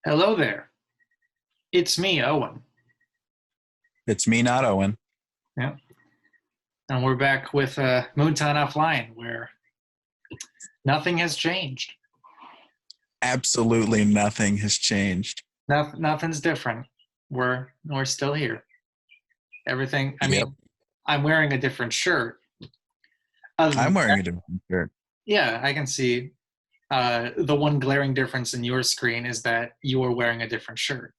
Hello there. It's me, Owen. It's me, not Owen. Yeah. And we're back with MoonTown Offline, where nothing has changed. Absolutely nothing has changed. Nothing's different. We're still here. Everything. I Yep. mean, I'm wearing a different shirt. Other I'm than wearing that, a different shirt. yeah, I can see. The one glaring difference in your screen is that you are wearing a different shirt.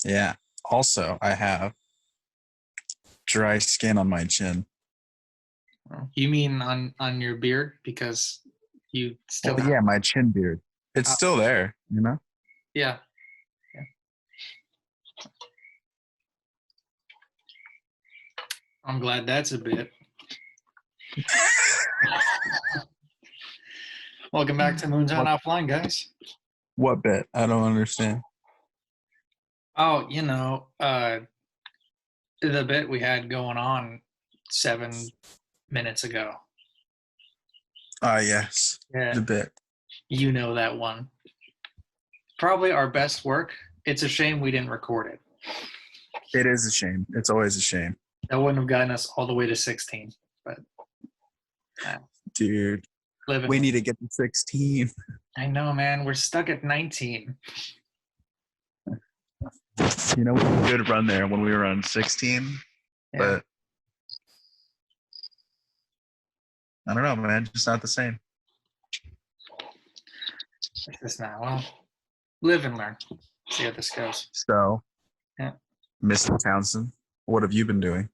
Yeah. Also, I have dry skin on my chin. You mean on your beard because you still Well, have. yeah, my chin beard. It's Uh, still there, you know? yeah. Yeah. I'm glad that's a bit. Welcome back to Moontown What Offline, guys. what bit? I don't understand. Oh, the bit we had going on 7 minutes ago. Ah, yes. Yeah, The bit. you know that one. Probably our best work. It's a shame we didn't record it. It is a shame. It's always a shame. That wouldn't have gotten us all the way to 16. But uh, Dude, living. we need to get to 16. I know, man. We're stuck at 19. You know, we had a good run there when we were on 16, Yeah, but I don't know, man. Just not the same. it's just now. Well, live and learn. See how this goes. So, Yeah. Mr. Townsend, what have you been doing?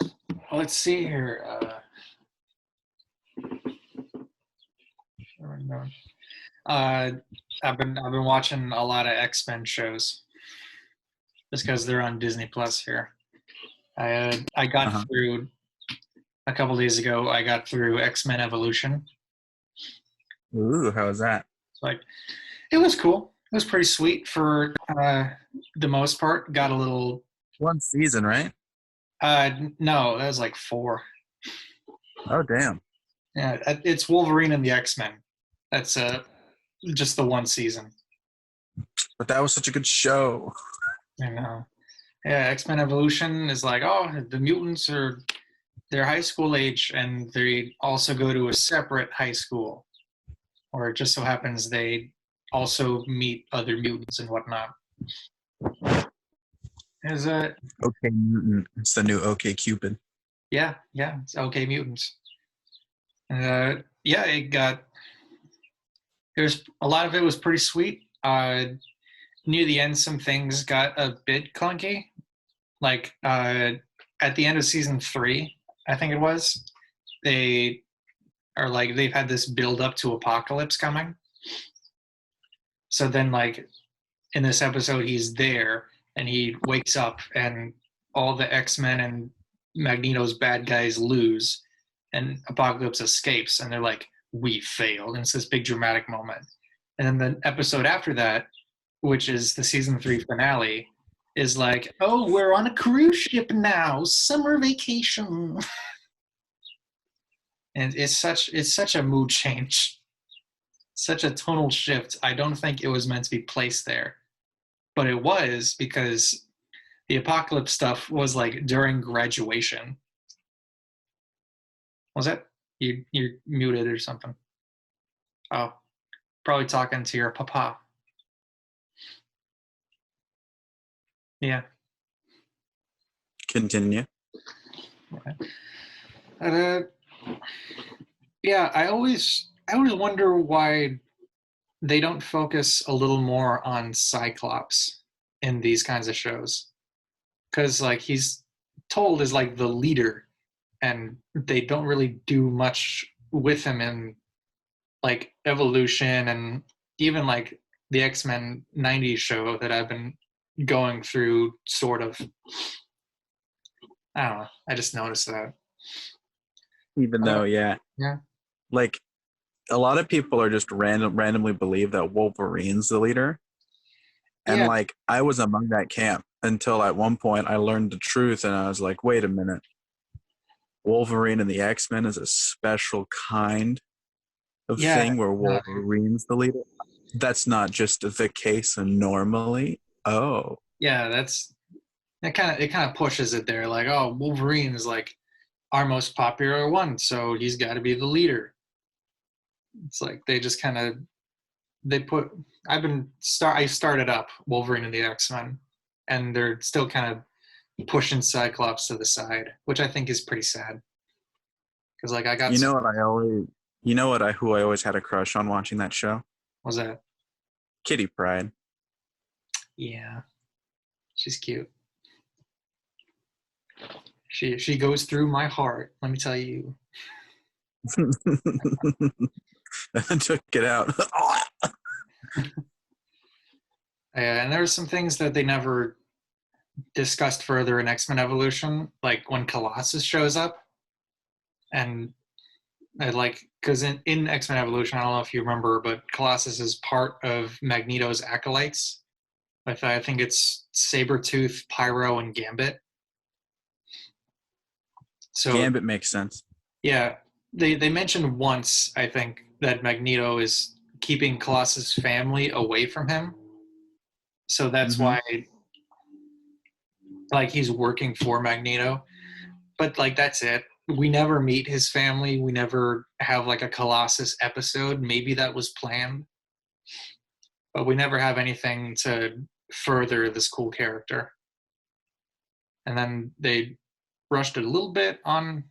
Well, let's see here. Uh, I've been watching a lot of X-Men shows just because they're on Disney Plus here. I got Uh-huh. through a couple days ago. I got through X-Men Evolution. Ooh, how was that? It's like it was cool. It was pretty sweet for the most part. Got a little. One season, right? No, that was like four. Oh, damn. Yeah, it's Wolverine and the X-Men. That's just the one season. But that was such a good show. I know. Yeah, X-Men Evolution is like, oh, the mutants are their high school age, and they also go to a separate high school, or it just so happens they also meet other mutants and whatnot. Is a Okay, Mutant. It's the new OK Cupid. yeah, it's okay mutants. Yeah, it got there's a lot of it was pretty sweet. Near the end, some things got a bit clunky. Like at the end of season three, I think it was, they are like they've had this build up to apocalypse coming. So then, like in this episode, he's there and he wakes up, and all the X Men and Magneto's bad guys lose, and Apocalypse escapes, and they're like, "We failed." And it's this big dramatic moment. And then the episode after that, which is the season three finale, is like, "Oh, we're on a cruise ship now, summer vacation," and it's such a mood change, such a tonal shift. I don't think it was meant to be placed there, but it was because the apocalypse stuff was like during graduation. Was it? You're muted or something. Oh, probably talking to your papa. Yeah. Continue. Uh, yeah, I always wonder why they don't focus a little more on Cyclops in these kinds of shows. Because like he's told as like the leader, and they don't really do much with him in like evolution, and even like the X-Men 90s show that I've been going through sort of. I don't know. I just noticed that. Even Uh, though, yeah, yeah. like a lot of people are just randomly believe that Wolverine's the leader. And Yeah. like I was among that camp until at one point I learned the truth and I was like, wait a minute. Wolverine and the X-Men is a special kind of Yeah. thing where No, Wolverine's the leader. That's not just the case normally. Oh, Yeah, it kind of pushes it there. Like, oh, Wolverine is like our most popular one, so he's got to be the leader. It's like they just kind of they put. I started up Wolverine and the X-Men, and they're still kind of pushing Cyclops to the side, which I think is pretty sad. Because like I got you some. know what I always, you know what I who I always had a crush on watching that show? What was that? Kitty Pryde. Yeah, she's cute. She goes through my heart. Let me tell you. And took it out. Yeah, and there's some things that they never discussed further in X-Men Evolution, like when Colossus shows up, and I like because in X-Men Evolution, I don't know if you remember, but Colossus is part of Magneto's acolytes. I think it's Sabretooth, Pyro, and Gambit. So Gambit makes sense. yeah, they mentioned once, I think, that Magneto is keeping Colossus' family away from him. So that's Mm-hmm. why like he's working for Magneto. But like that's it. We never meet his family. We never have like a Colossus episode. Maybe that was planned, but we never have anything to further this cool character. And then they rushed it a little bit on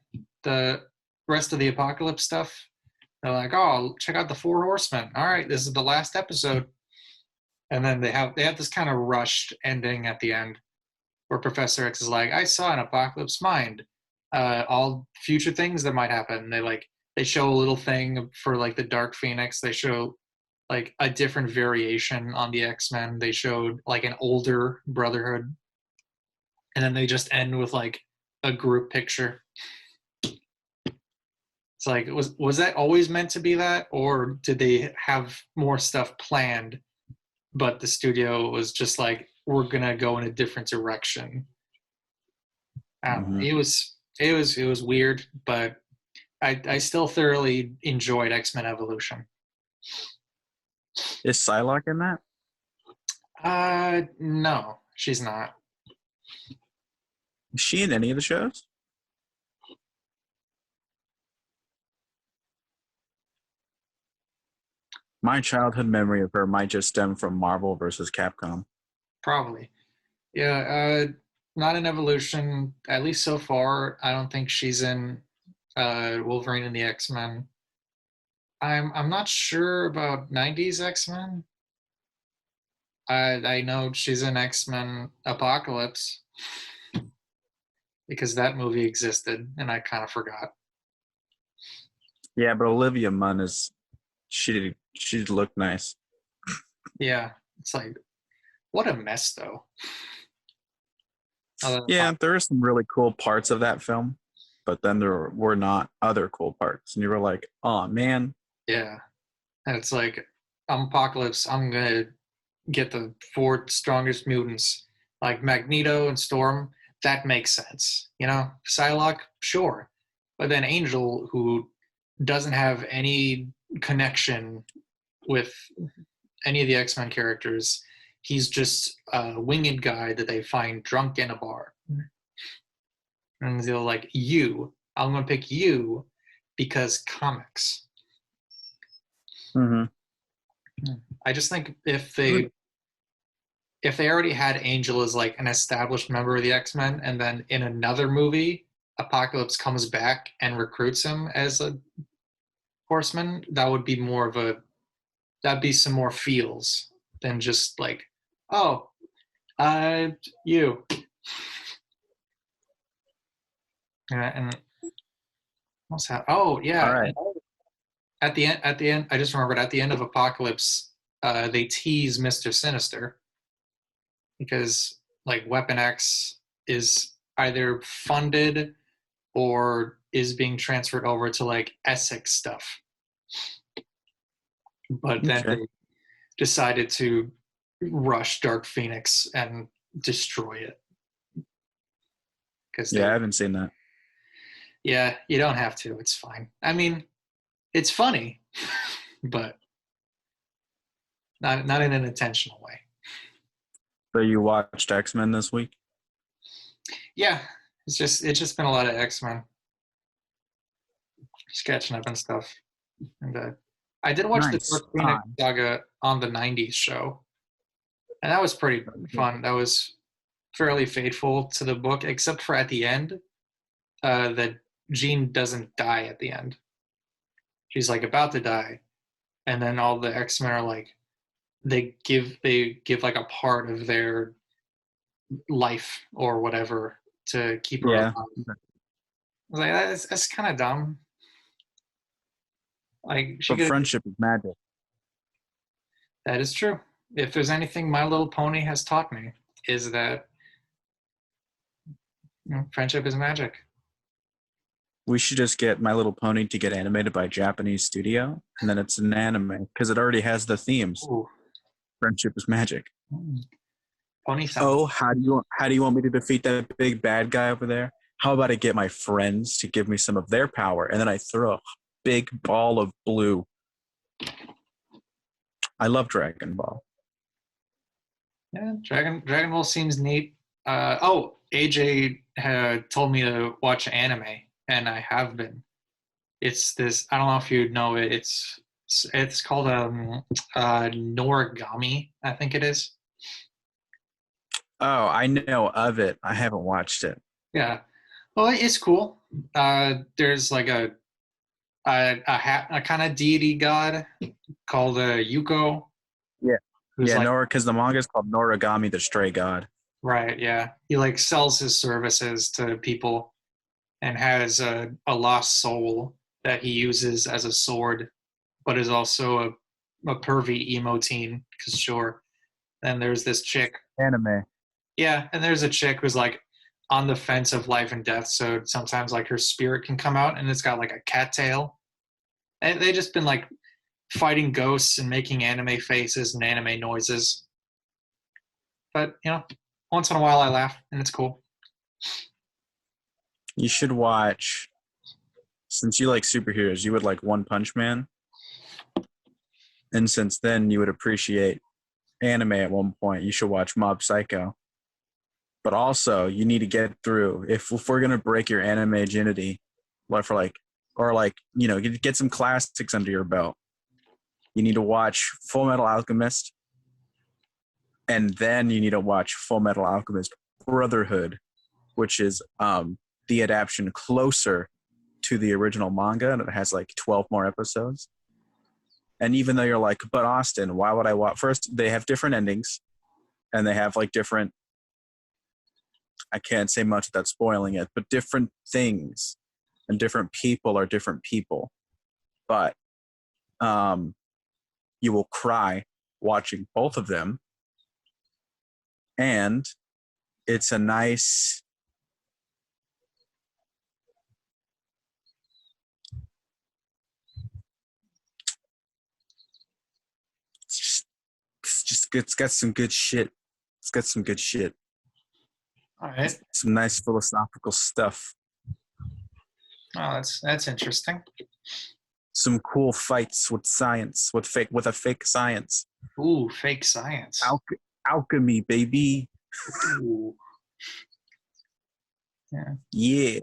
the rest of the Apocalypse stuff. They're like, "Oh, check out the Four Horsemen. All right, this is the last episode." And then they have this kind of rushed ending at the end where Professor X is like, "I saw an Apocalypse mind. All future things that might happen." They show a little thing for like the Dark Phoenix. They show like a different variation on the X-Men. They showed like an older Brotherhood, and then they just end with like a group picture. It's like was that always meant to be that, or did they have more stuff planned? But the studio was just like, we're gonna go in a different direction. I don't know. Mm-hmm. It was weird, but I still thoroughly enjoyed X-Men Evolution. Is Psylocke in that? No, she's not. Is she in any of the shows? My childhood memory of her might just stem from Marvel versus Capcom. Probably. Yeah, not in Evolution. At least so far, I don't think she's in Wolverine and the X-Men. I'm not sure about '90s X-Men. I know she's in X-Men Apocalypse because that movie existed and I kind of forgot. Yeah, but Olivia Munn is she looked nice. Yeah, it's like what a mess though. Yeah, there are some really cool parts of that film, but then there were not other cool parts, and you were like, "Oh man." Yeah, and it's like I'm Apocalypse. I'm gonna get the four strongest mutants like Magneto and Storm. That makes sense, Psylocke, sure, but then Angel, who doesn't have any connection with any of the X-Men characters. He's just a winged guy that they find drunk in a bar. And they're like, I'm going to pick you because comics. Mm-hmm. I just think if they already had Angel as like an established member of the X-Men, and then in another movie, Apocalypse comes back and recruits him as a horseman, that'd be some more feels than just like, oh, you. And what's that? Oh All yeah. right. At the end, I just remembered at the end of Apocalypse, they tease Mr. Sinister because like Weapon X is either funded or is being transferred over to like Essex stuff. But then Okay. they decided to rush Dark Phoenix and destroy it. Because Yeah, I haven't seen that. yeah, you don't have to. It's fine. I mean, it's funny, but not in an intentional way. So you watched X-Men this week? Yeah, it's just been a lot of X-Men, just catching up and stuff. And I did watch the Nice. Dark Phoenix saga on the '90s show, and that was pretty fun. That was fairly faithful to the book, except for at the end, that Jean doesn't die at the end. She's like about to die, and then all the X-Men are like they give like a part of their life or whatever to keep her alive. Yeah. I was like, that's kind of dumb. Like she But could. friendship is magic. That is true. If there's anything My Little Pony has taught me, is that friendship is magic. We should just get My Little Pony to get animated by a Japanese studio, and then it's an anime because it already has the themes. Ooh. Friendship is magic. Pony sound. Oh, how do you want me to defeat that big bad guy over there? How about I get my friends to give me some of their power, and then I throw a big ball of blue. I love Dragon Ball. Yeah, Dragon Ball seems neat. AJ had told me to watch anime, and I have been. It's this. I don't know if you know it. It's called Noragami. I think it is. Oh, I know of it. I haven't watched it. Yeah. Well, it's cool. There's like a kind of deity god called Yuko. Yeah. Who's Yeah, like, Nora, because the manga is called Noragami, the Stray God. right, yeah. He like sells his services to people and has a lost soul that he uses as a sword, but is also a pervy emo teen, because sure. Then there's this chick. Anime. Yeah, and there's a chick who's like on the fence of life and death, so sometimes like her spirit can come out and it's got like a cat tail. And they just been like fighting ghosts and making anime faces and anime noises. But once in a while I laugh and it's cool. You should watch, since you like superheroes, you would like One Punch Man. And since then you would appreciate anime at one point, you should watch Mob Psycho. But also, you need to get through, if we're going to break your anime virginity, get some classics under your belt. You need to watch Full Metal Alchemist, and then you need to watch Full Metal Alchemist Brotherhood, which is the adaptation closer to the original manga, and it has like 12 more episodes. And even though you're like, but Austin, why would I watch? First, they have different endings, and they have like different, I can't say much without spoiling it, but different things and different people are different people. But you will cry watching both of them. And it's a nice, it's got some good shit. It's got some good shit. All right. Some nice philosophical stuff. Oh, that's interesting. Some cool fights with science, with a fake science. Ooh, fake science. Alchemy, baby. Ooh. Yeah. Yeah.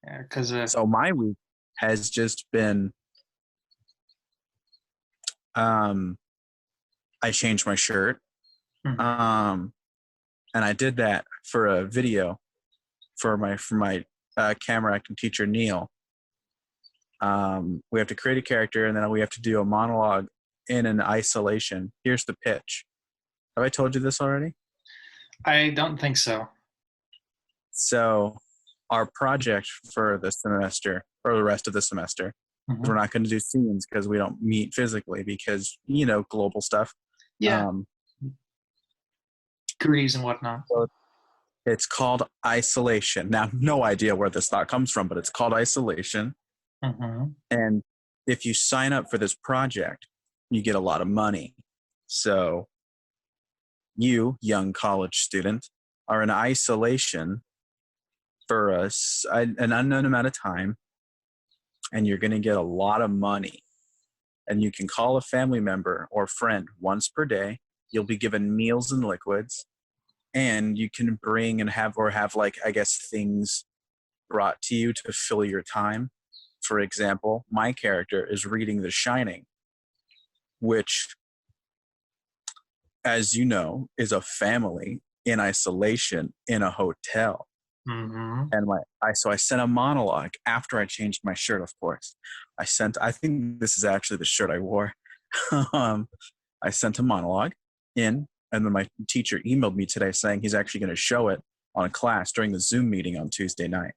Yeah, because So my week has just been, I changed my shirt. Mhm. And I did that for a video for my camera acting teacher, Neil. We have to create a character, and then we have to do a monologue in an isolation. Here's the pitch. Have I told you this already? I don't think so. So our project for the semester, or the rest of the semester, we're not going to do scenes because we don't meet physically because, global stuff. Yeah. Degrees and whatnot. So it's called isolation. Now, no idea where this thought comes from, but it's called isolation. Mm-hmm. And if you sign up for this project, you get a lot of money. So you, young college student, are in isolation for an unknown amount of time, and you're going to get a lot of money. and you can call a family member or friend once per day. You'll be given meals and liquids, and you can bring and have like, I guess, things brought to you to fill your time. For example, my character is reading The Shining, which, as you know, is a family in isolation in a hotel. Mm-hmm. And so I sent a monologue after I changed my shirt, of course. I think this is actually the shirt I wore. I sent a monologue in, and then my teacher emailed me today saying he's actually going to show it on a class during the Zoom meeting on Tuesday night.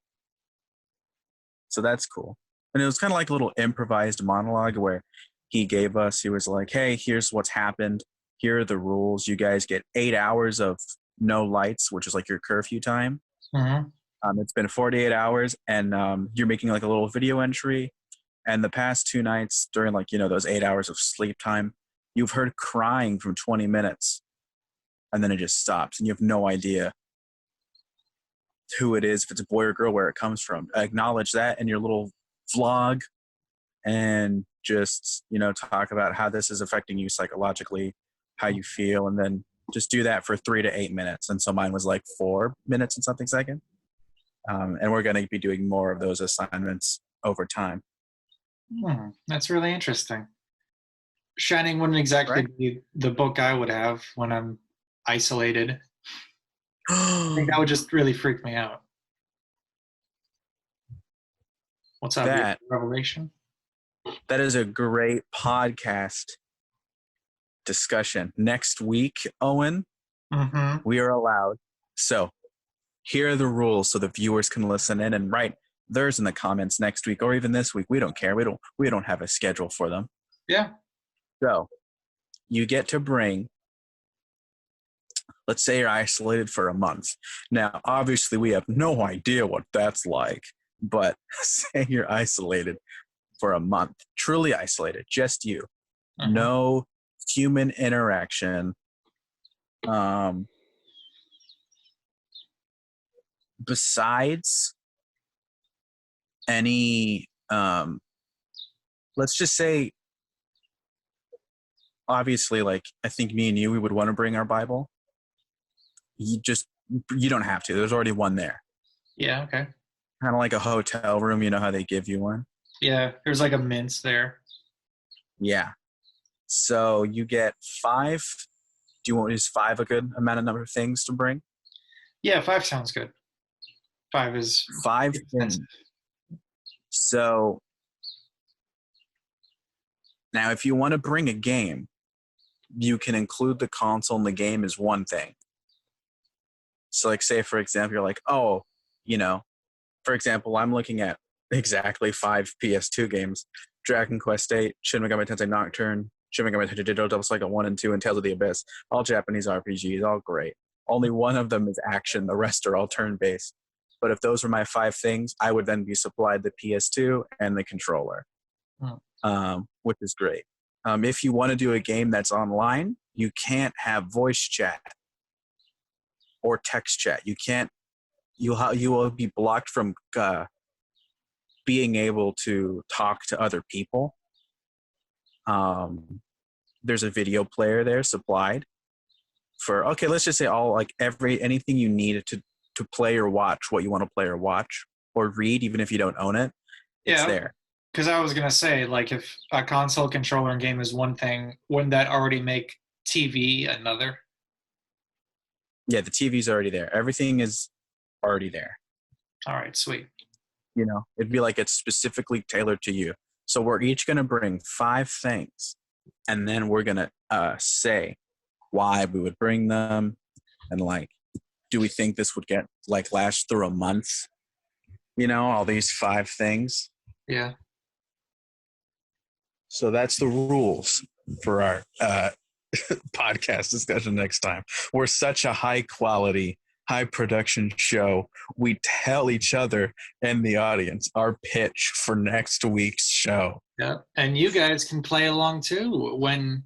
So that's cool. And it was kind of like a little improvised monologue where he was like, hey, here's what's happened. Here are the rules. You guys get 8 hours of no lights, which is like your curfew time. Mm-hmm. It's been 48 hours, and you're making like a little video entry. And the past 2 nights during those 8 hours of sleep time, you've heard crying from 20 minutes, and then it just stops, and you have no idea who it is, if it's a boy or girl, where it comes from. Acknowledge that in your little vlog, and just talk about how this is affecting you psychologically, how you feel, and then just do that for 3 to 8 minutes. And so mine was like 4 minutes and something second. And we're going to be doing more of those assignments over time. That's really interesting. Shining wouldn't exactly be the book I would have when I'm isolated. I think that would just really freak me out. What's up? That revelation? That is a great podcast discussion. Next week, Owen, we are allowed. So here are the rules so the viewers can listen in and write theirs in the comments next week or even this week. We don't care. We don't have a schedule for them. Yeah. So you get to bring, let's say you're isolated for a month. Now, obviously, we have no idea what that's like, but say you're isolated for a month, truly isolated, just you. No human interaction. Besides any, let's just say, obviously, like, I think me and you, we would want to bring our Bible. You don't have to. There's already one there. Yeah, okay. Kind of like a hotel room, you know how they give you one? Yeah, there's like a mince there. Yeah. So you get 5. Is 5 a good number of things to bring? Yeah, 5 sounds good. 5 is 5 things. So now if you want to bring a game, you can include the console in the game as one thing. So like, say, for example, you're like, for example, I'm looking at exactly 5 PS2 games: Dragon Quest VIII, Shin Megami Tensei Nocturne, Shin Megami Tensei Digital Double Cycle 1 and 2, and Tales of the Abyss. All Japanese RPGs, all great. Only one of them is action. The rest are all turn-based. But if those were my 5 things, I would then be supplied the PS2 and the controller, which is great. If you want to do a game that's online, you can't have voice chat or text chat. You can't. You will be blocked from being able to talk to other people. There's a video player there supplied for, let's just say anything you need to play or watch what you want to play or watch or read, even if you don't own it. It's there. Because I was going to say, like, if a console controller and game is one thing, wouldn't that already make TV another? Yeah, the TV's already there. Everything is already there. All right, sweet. It'd be like it's specifically tailored to you. So we're each going to bring 5 things, and then we're going to say why we would bring them, and like, do we think this would last through a month? All these 5 things. Yeah. So that's the rules for our podcast discussion next time. We're such a high quality, high production show. We tell each other and the audience our pitch for next week's show. Yeah, and you guys can play along too when,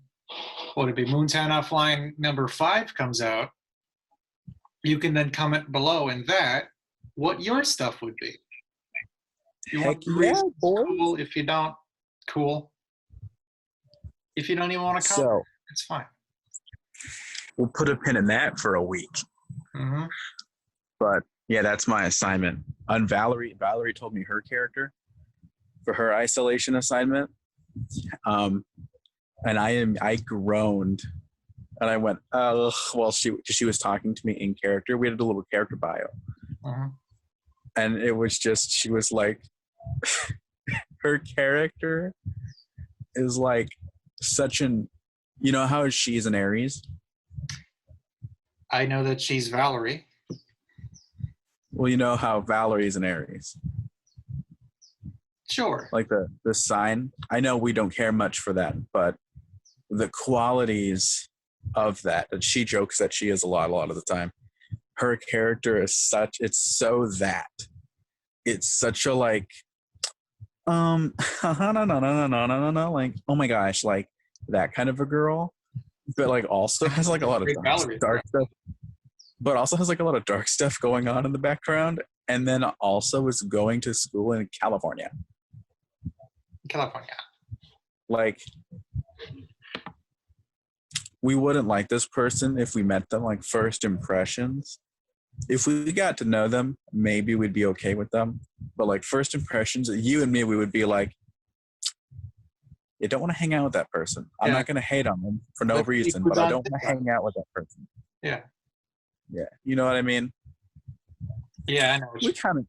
what would it be, MoonTown Offline number 5 comes out. You can then comment below in that what your stuff would be. If you want the reason, cool. If you don't, cool. If you don't even want to comment, So it's fine. we'll put a pin in that for a week. Mm-hmm. But yeah, that's my assignment. On Valerie told me her character for her isolation assignment. And I groaned and I went, oh, well, she was talking to me in character. We had a little character bio. Mm-hmm. And it was just, she was like, her character is like such an, you know how she's an Aries? I know that she's Valerie. Well, you know how Valerie's an Aries. Sure. Like the sign. I know we don't care much for that, but the qualities of that she jokes that she is a lot of the time. Her character is such, it's so that. It's such a like, no, like, oh my gosh, like that kind of a girl, but like also has like a lot of dark stuff, but also has like a lot of dark stuff going on in the background, and then also is going to school in California. Like, we wouldn't like this person if we met them like first impressions. If we got to know them, maybe we'd be okay with them. But like first impressions, you and me, we would be like, you don't want to hang out with that person. I'm not going to hate on them for no reason, but I don't want to hang out with that person. Yeah. Yeah. You know what I mean? Yeah, I know. We kind of.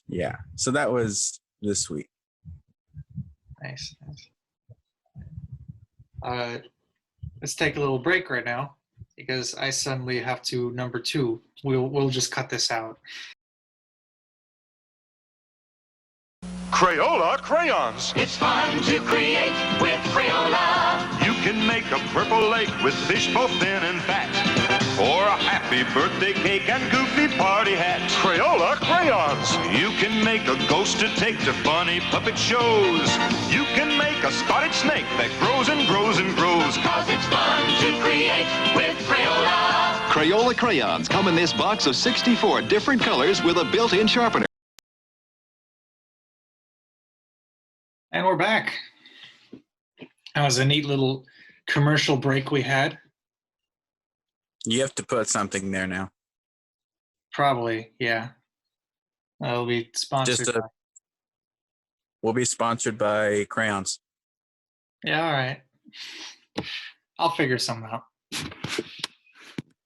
Yeah. So that was this week. Nice. Let's take a little break right now because I suddenly have to number 2. We'll just cut this out. Crayola crayons. It's fun to create with Crayola. You can make a purple lake with fish both thin and fat. Or a happy birthday cake and goofy party hat. Crayola crayons. You can make a ghost to take to funny puppet shows. You can make a spotted snake that grows and grows and grows. 'Cause it's fun to create with Crayola. Crayola crayons come in this box of 64 different colors with a built-in sharpener. And we're back. That was a neat little commercial break we had. You have to put something there now. Probably, yeah. It'll be sponsored. We'll be sponsored by crayons. Yeah, all right. I'll figure something out.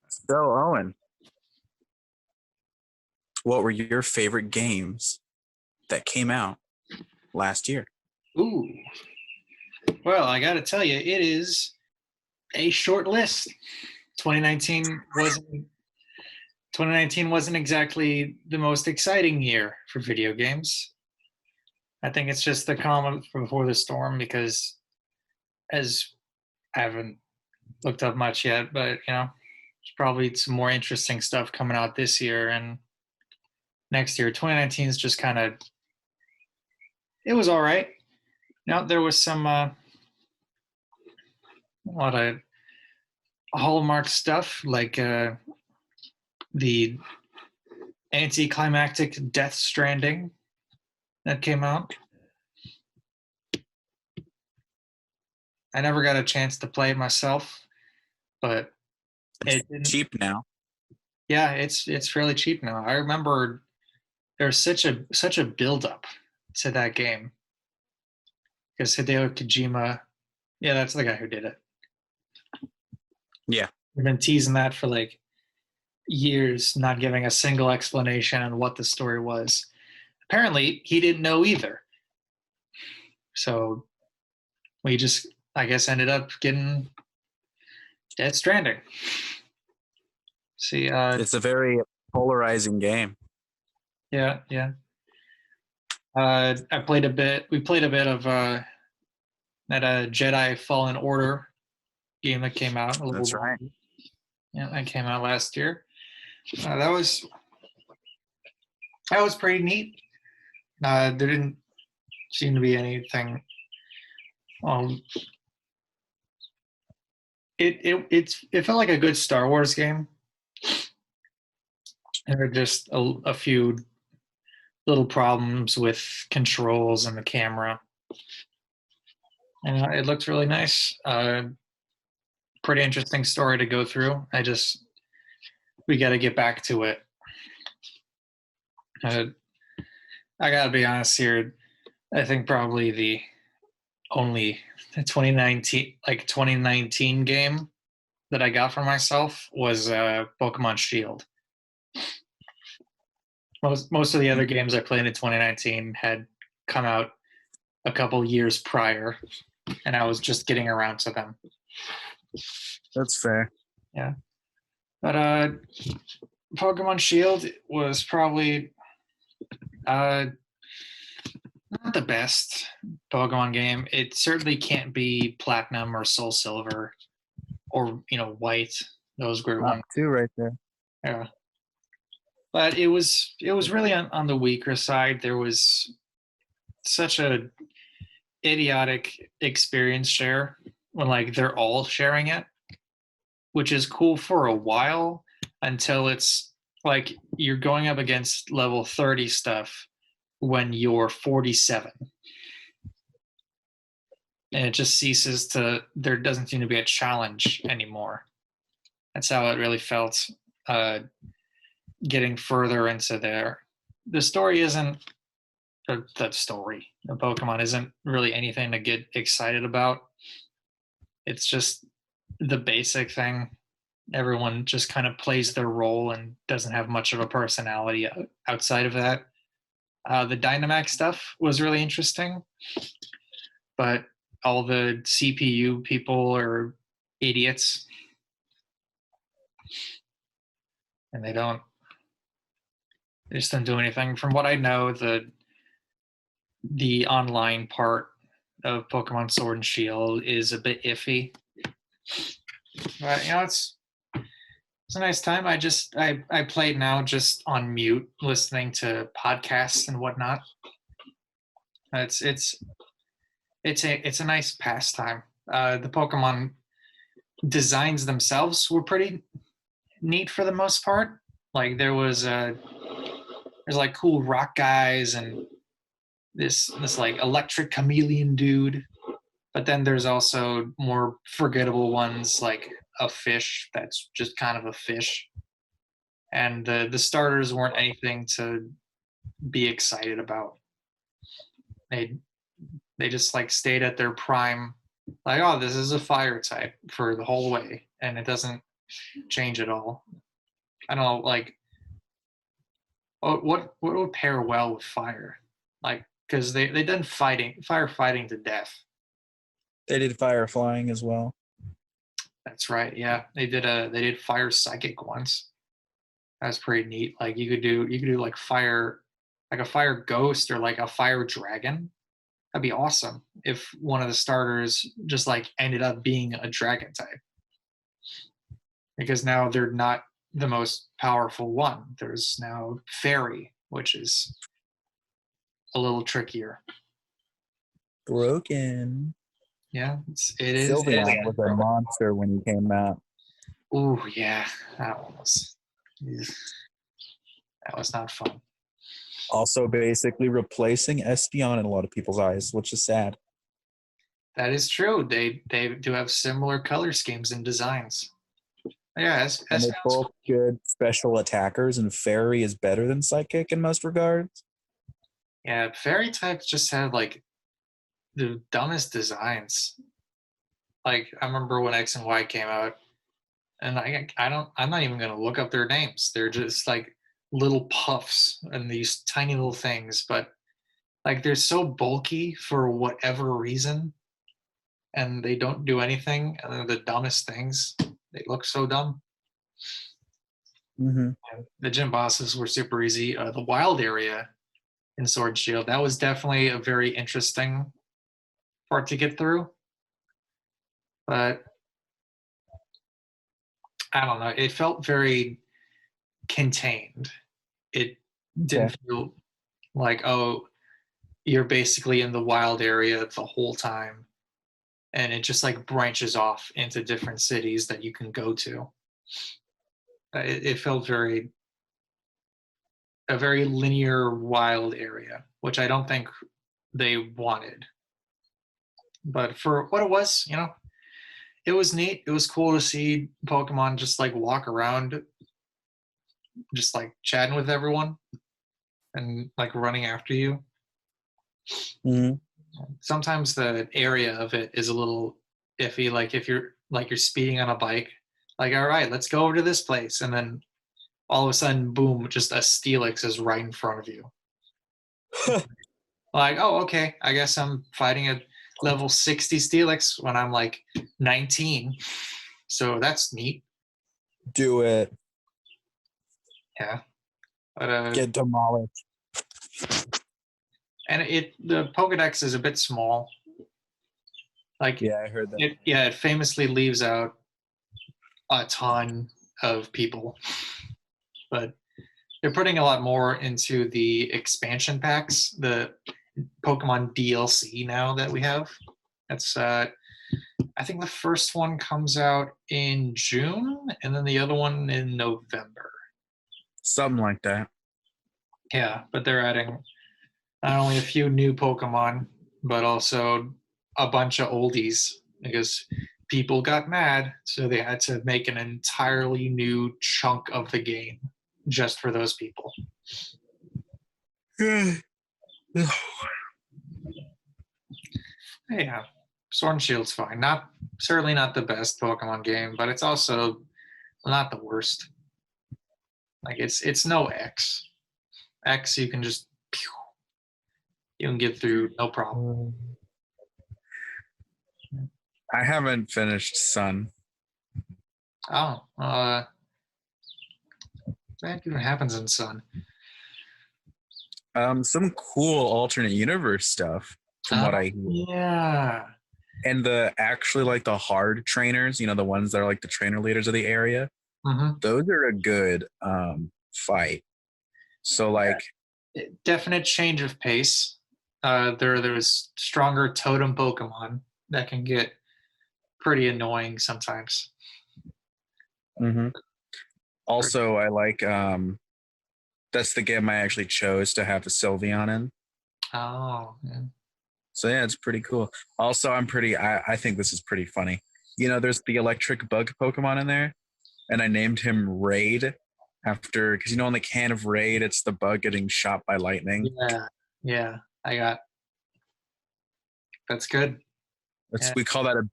So, Owen, what were your favorite games that came out last year? Ooh. Well, I got to tell you, it is a short list. 2019 wasn't exactly the most exciting year for video games. I think it's just the calm before the storm because as I haven't looked up much yet, but there's probably some more interesting stuff coming out this year and next year. 2019 is just kind of, it was all right. Now there was some a lot of Hallmark stuff like the anticlimactic Death Stranding that came out. I never got a chance to play it myself, but it's cheap now. Yeah, it's fairly cheap now. I remember there's such a build-up to that game because Hideo Kojima, yeah, that's the guy who did it. Yeah. We've been teasing that for like years, not giving a single explanation on what the story was. Apparently, he didn't know either. So we just, I guess, ended up getting Death Stranding. See, it's a very polarizing game. Yeah. I played a bit. We played a bit of that Jedi Fallen Order game that came out. That's right. Yeah, that came out last year. That was pretty neat. There didn't seem to be anything. It felt like a good Star Wars game. There were just a few little problems with controls and the camera. And it looked really nice. Pretty interesting story to go through. We got to get back to it. I gotta be honest here. I think probably the only 2019 game that I got for myself was Pokemon Shield. Most of the other games I played in 2019 had come out a couple years prior, and I was just getting around to them. That's fair. Yeah, but Pokemon Shield was probably not the best Pokemon game. It certainly can't be Platinum or Soul Silver or White. Those great Top ones. two right there. Yeah. But it was really on the weaker side. There was such a idiotic experience share when they're all sharing it, which is cool for a while until it's like you're going up against level 30 stuff when you're 47. And it just ceases to, there doesn't seem to be a challenge anymore. That's how it really felt getting further into there. The story isn't, the story of Pokemon isn't really anything to get excited about. It's just the basic thing. Everyone just kind of plays their role and doesn't have much of a personality outside of that. The Dynamax stuff was really interesting, but all the CPU people are idiots, and they just don't do anything. From what I know, the online part of Pokemon Sword and Shield is a bit iffy, but it's a nice time. I played now just on mute, listening to podcasts and whatnot. It's a nice pastime. The Pokemon designs themselves were pretty neat for the most part. There's cool rock guys and this electric chameleon dude, but then there's also more forgettable ones like a fish that's just kind of a fish, and the starters weren't anything to be excited about. They just stayed at their prime, oh, this is a fire type for the whole way, and it doesn't change at all. I don't know, what would pair well with fire? Because they done firefighting to death. They did fire flying as well. That's right. Yeah, they did fire psychic once. That's pretty neat. You could do fire, a fire ghost or a fire dragon. That'd be awesome if one of the starters just ended up being a dragon type. Because now they're not the most powerful one. There's now fairy, which is a little trickier. Broken. Yeah, it is. Sylveon was a monster when he came out. Ooh, yeah, that was not fun. Also, basically replacing Espeon in a lot of people's eyes, which is sad. That is true. They do have similar color schemes and designs. Yeah, and they're both good special attackers, and Fairy is better than Psychic in most regards. Yeah, Fairy types just have the dumbest designs. I remember when X and Y came out, and I'm not even gonna look up their names. They're just little puffs and these tiny little things, but they're so bulky for whatever reason, and they don't do anything, and they're the dumbest things. They look so dumb. Mm-hmm. The gym bosses were super easy. The wild area in Sword and Shield, that was definitely a very interesting part to get through. But I don't know. It felt very contained. It didn't feel oh, you're basically in the wild area the whole time. And it just branches off into different cities that you can go to. It felt a very linear wild area, which I don't think they wanted. But for what it was, it was neat. It was cool to see Pokemon just like walk around, just like chatting with everyone and like running after you. Mm-hmm. Sometimes the area of it is a little iffy. Like if you're speeding on a bike, like, all right, let's go over to this place, and then all of a sudden, boom, just a Steelix is right in front of you. Like, oh, okay, I guess I'm fighting a level 60 Steelix when I'm like 19. So that's neat. Do it. Yeah. But Get demolished. and the Pokedex is a bit small. Like, Yeah, I heard that. it famously leaves out a ton of people. But they're putting a lot more into the expansion packs, the Pokemon DLC now that we have. That's I think the first one comes out in June and then the other one in November. Something like that. Yeah, but they're adding not only a few new Pokemon, but also a bunch of oldies because people got mad, so they had to make an entirely new chunk of the game just for those people. Yeah, Sword and Shield's fine. Certainly not the best Pokemon game, but it's also not the worst. Like it's no X. X you can just you can get through no problem. I haven't finished Sun. Oh, what even happens in Sun? Some cool alternate universe stuff from what I hear. Yeah. And actually like the hard trainers, the ones that are like the trainer leaders of the area, those are a good fight. So like definite change of pace. There's stronger totem Pokemon that can get pretty annoying sometimes. Also, I like that's the game I actually chose to have a Sylveon in. Oh, yeah. So yeah, it's pretty cool. Also, I think this is pretty funny. There's the electric bug Pokemon in there, and I named him Raid after, because on the can of Raid, it's the bug getting shot by lightning. Yeah, that's good. We call that a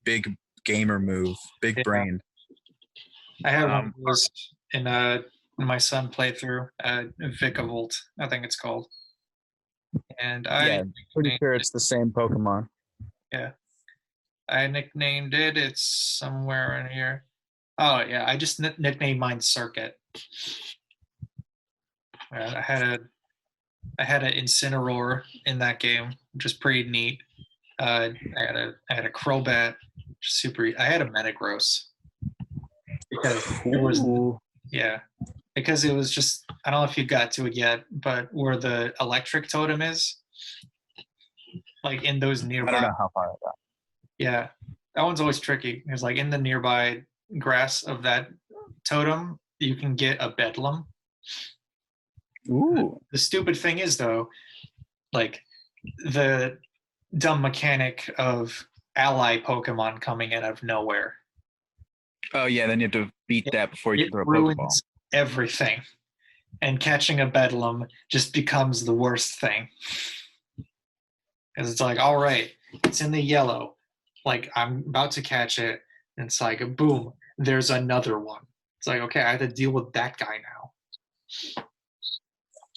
big gamer move, big brain. I had one of those in my son playthrough, Vikavolt, I think it's called. And I'm pretty sure it's the same Pokemon. Yeah. I nicknamed it. It's somewhere in here. Oh, yeah. I just nicknamed mine Circuit. I had an Incineroar in that game, which is pretty neat. I had a Crobat, super. I had a Metagross because it was because it was just, I don't know if you got to it yet, but where the electric totem is, like in those nearby. I don't know how far I got. Yeah, that one's always tricky. It's like in the nearby grass of that totem, you can get a Bedlam. Ooh. The stupid thing is, though, like the dumb mechanic of ally Pokemon coming in out of nowhere. Oh, yeah, then you have to beat that before you can throw a ruins Pokeball. Everything. And catching a Bedlam just becomes the worst thing. Because it's like, all right, it's in the yellow. Like, I'm about to catch it. And it's like, boom, there's another one. It's like, okay, I have to deal with that guy now.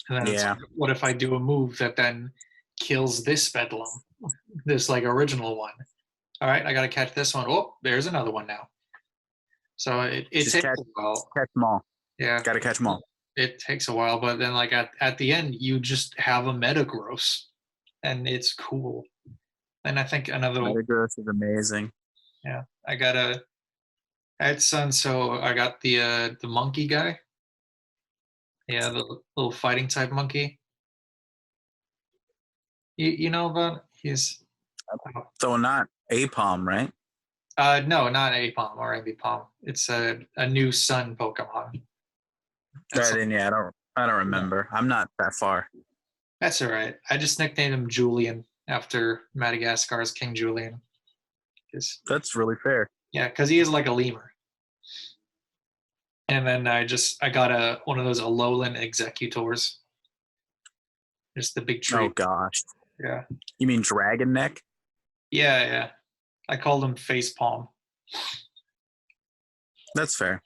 And then it's like, what if I do a move that then kills this Bedlam? This, like, original one. All right, I got to catch this one. Oh, there's another one now. So it takes a while. Catch them all. Yeah. Got to catch them all. It takes a while, but then like at the end, you just have a Metagross, and it's cool. And I think another Metagross is amazing. Yeah, I had Sun, so I got the monkey guy. Yeah, the little fighting type monkey. You know about he's so not Apom, right? No, not Apom or Ambipom. It's a new Sun Pokemon. I don't remember. I'm not that far. That's all right. I just nicknamed him Julian, after Madagascar's King Julian. That's really fair. Yeah, because he is like a lemur. And then I got one of those Alolan executors. Just the big tree. Oh gosh. Yeah. You mean dragon neck? Yeah. I called him Facepalm. That's fair.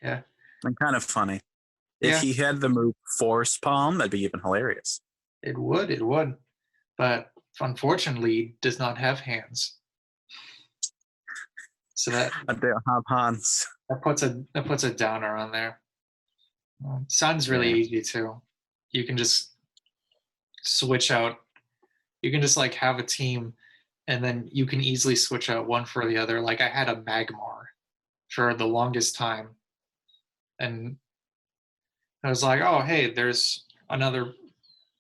Yeah. And kind of funny. If Yeah. he had the move Force Palm, that'd be even hilarious. It would. But unfortunately, he does not have hands. So that Hans. puts a downer on there. Sun's really easy too. You can just switch out. You can just like have a team, and then you can easily switch out one for the other. Like I had a Magmar for the longest time, and I was like, oh hey, there's another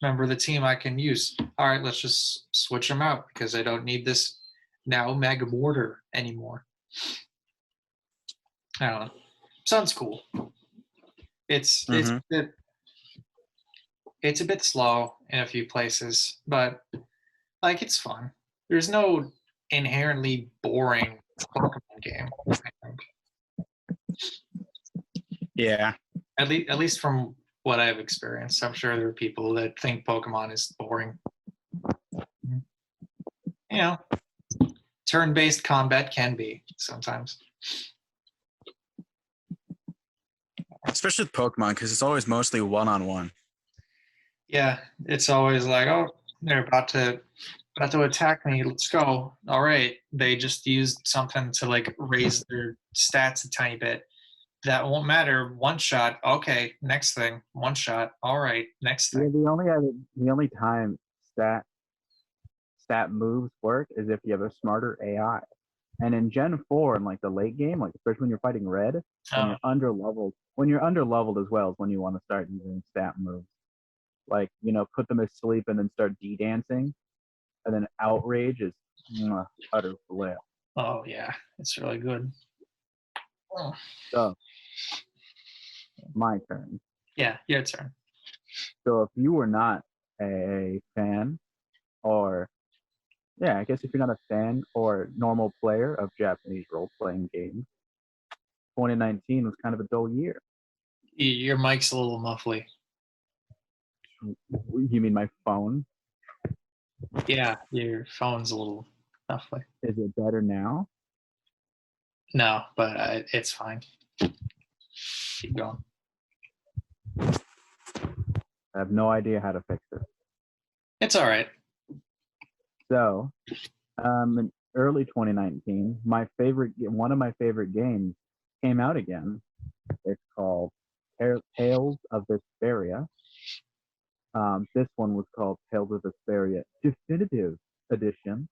member of the team I can use. All right, let's just switch them out because I don't need this now Magmortar anymore. I don't know. Sounds cool. It's a bit slow in a few places, but like it's fun. There's no inherently boring Pokemon game, I think. Yeah. At least from what I've experienced. I'm sure there are people that think Pokemon is boring. You know, turn-based combat can be sometimes. Especially with Pokemon, because it's always mostly one-on-one. Yeah, it's always like, oh, they're about to attack me. Let's go. All right, they just used something to like raise their stats a tiny bit. That won't matter. One shot. Okay, next thing. One shot. All right, next thing. Yeah, the only time stat moves work is if you have a smarter AI. And in Gen 4, in like the late game, like especially when you're fighting red, when you're under leveled as well is when you want to start using stat moves. Like, put them asleep and then start D-dancing. And then outrage is utter flail. Oh yeah, it's really good. Oh. So my turn. Yeah, your turn. So if you were not a fan I guess if you're not a fan or normal player of Japanese role-playing games, 2019 was kind of a dull year. Your mic's a little muffly. You mean my phone? Yeah, your phone's a little muffly. Is it better now? No, but it's fine. Keep going. I have no idea how to fix it. It's all right. So, in early 2019, one of my favorite games came out again. It's called Tales of Vesperia. This one was called Tales of Vesperia Definitive Edition,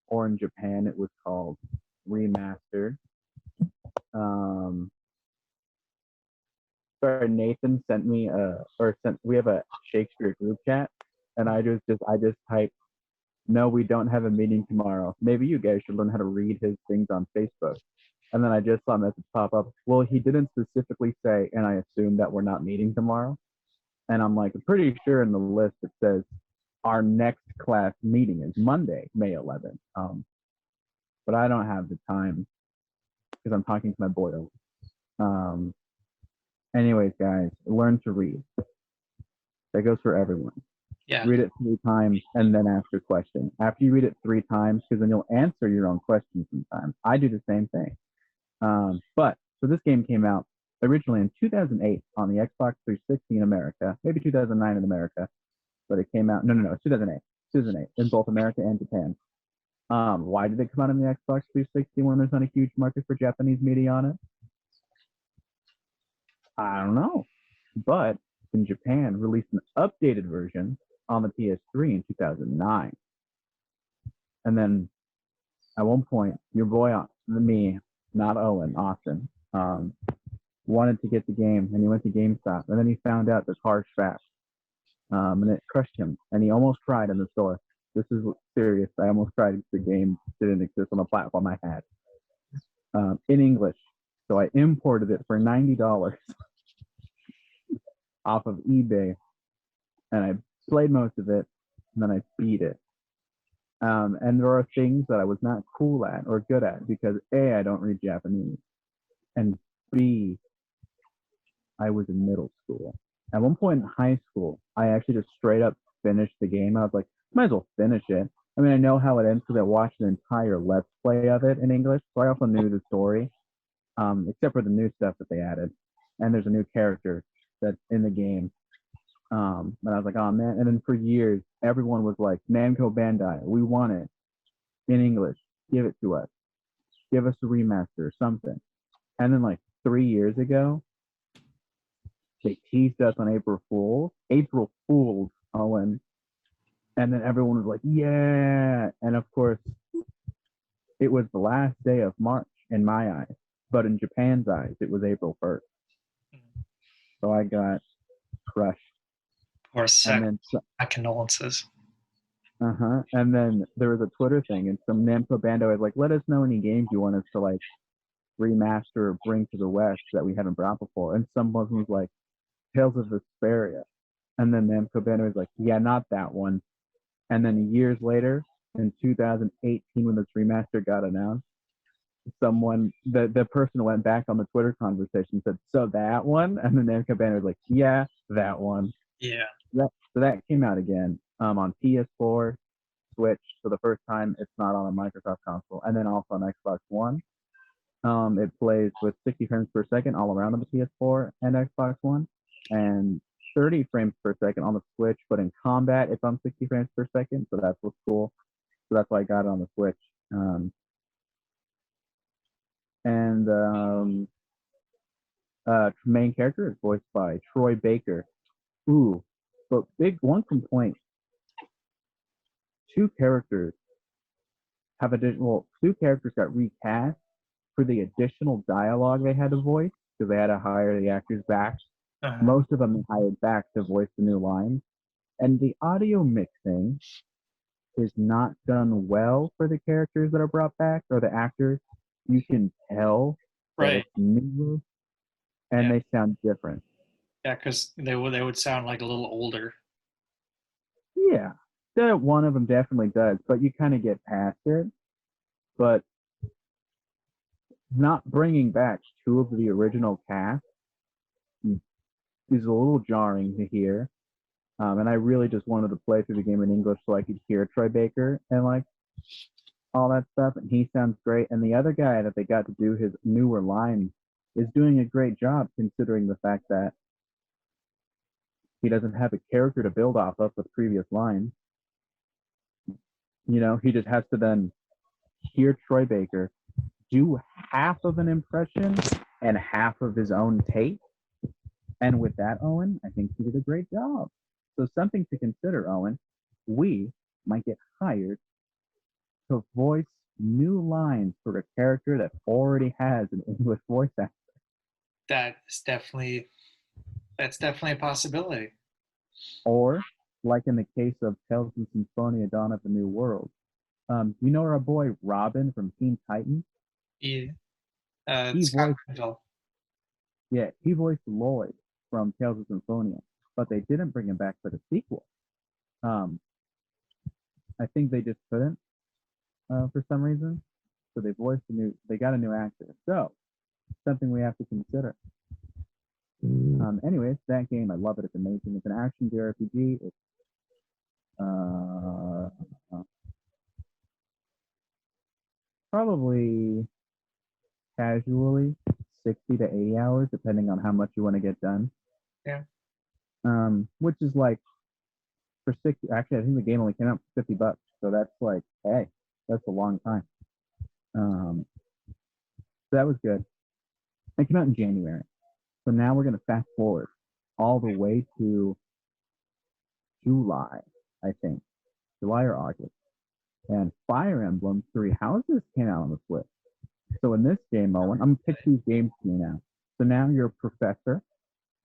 or in Japan it was called Remastered. Sorry, Nathan sent me we have a Shakespeare group chat, and I just typed, "No, we don't have a meeting tomorrow. Maybe you guys should learn how to read his things on Facebook." And then I just saw a message pop up. Well, he didn't specifically say, and I assume that we're not meeting tomorrow. And I'm like, pretty sure in the list it says our next class meeting is Monday, May 11th. But I don't have the time because I'm talking to my boy. Anyways, guys, learn to read. That goes for everyone. Yeah. Read it 3 times and then ask a question. After you read it 3 times, because then you'll answer your own questions sometimes. I do the same thing. So this game came out originally in 2008 on the Xbox 360 in America, maybe 2009 in America, but it came out, no, it's 2008. 2008 in both America and Japan. Why did it come out on the Xbox 360 when there's not a huge market for Japanese media on it? I don't know. But in Japan, released an updated version on the PS3 in 2009. And then at one point, your boy, me, not Owen, Austin, wanted to get the game, and he went to GameStop, and then he found out the car's fast, and it crushed him, and he almost cried in the store. This is serious. I almost cried because the game didn't exist on the platform I had in English. So I imported it for $90 off of eBay, and I played most of it, and then I beat it. And there are things that I was not cool at or good at because A, I don't read Japanese, and B, I was in middle school. At one point in high school, I actually just straight up finished the game. I was like, might as well finish it. I mean, I know how it ends because I watched an entire Let's Play of it in English, so I also knew the story, except for the new stuff that they added. And there's a new character that's in the game. And I was like, oh man. And then for years, everyone was like, Namco Bandai, we want it in English. Give it to us. Give us a remaster or something. And then like 3 years ago, they teased us on April Fools. April Fools, Owen. And then everyone was like, yeah. And of course, it was the last day of March in my eyes. But in Japan's eyes, it was April 1st. So I got crushed. Or And then, my condolences. And then there was a Twitter thing, and some Namco Bandai was like, let us know any games you want us to like remaster or bring to the West that we haven't brought before. And someone was like, Tales of Vesperia. And then Namco Bandai was like, yeah, not that one. And then years later, in 2018, when this remaster got announced, the person went back on the Twitter conversation and said, so that one? And then Namco Bandai was like, yeah, that one. Yeah. So that came out again on PS4, Switch for the first time. It's not on a Microsoft console, and then also on Xbox One. It plays with 60 frames per second all around on the PS4 and Xbox One, and 30 frames per second on the Switch. But in combat, it's on 60 frames per second, so that's what's cool. So that's why I got it on the Switch. Main character is voiced by Troy Baker. Ooh, but big one complaint. Two characters got recast for the additional dialogue they had to voice because they had to hire the actors back. Most of them they hired back to voice the new lines. And the audio mixing is not done well for the characters that are brought back or the actors. You can tell that it's newer and they sound different. Yeah, because they would sound like a little older. Yeah, one of them definitely does, but you kind of get past it. But not bringing back two of the original cast is a little jarring to hear. And I really just wanted to play through the game in English so I could hear Troy Baker and like all that stuff. And he sounds great. And the other guy that they got to do his newer lines is doing a great job considering the fact that he doesn't have a character to build off of the previous lines. You know, he just has to then hear Troy Baker do half of an impression and half of his own take. And with that, Owen, I think he did a great job. So something to consider, Owen. We might get hired to voice new lines for a character that already has an English voice actor. That's definitely a possibility. Or, like in the case of Tales of Symphonia Dawn of the New World, you know our boy Robin from Teen Titans? Yeah. He Scott voiced, he voiced Lloyd from Tales of Symphonia, but they didn't bring him back for the sequel. I think they just couldn't for some reason. So they got a new actor. So something we have to consider. Anyways, that game, I love it. It's amazing. It's an action JRPG. It's probably casually 60 to 80 hours, depending on how much you want to get done. Yeah. Which is like for 60. Actually, I think the game only came out for $50, so that's like, hey, that's a long time. So that was good. It came out in January. So now we're gonna fast forward all the way to July, I think, July or August, and Fire Emblem Three Houses came out on the Switch. So in this game, Owen, I'm gonna pick these games to you now. So now you're a professor.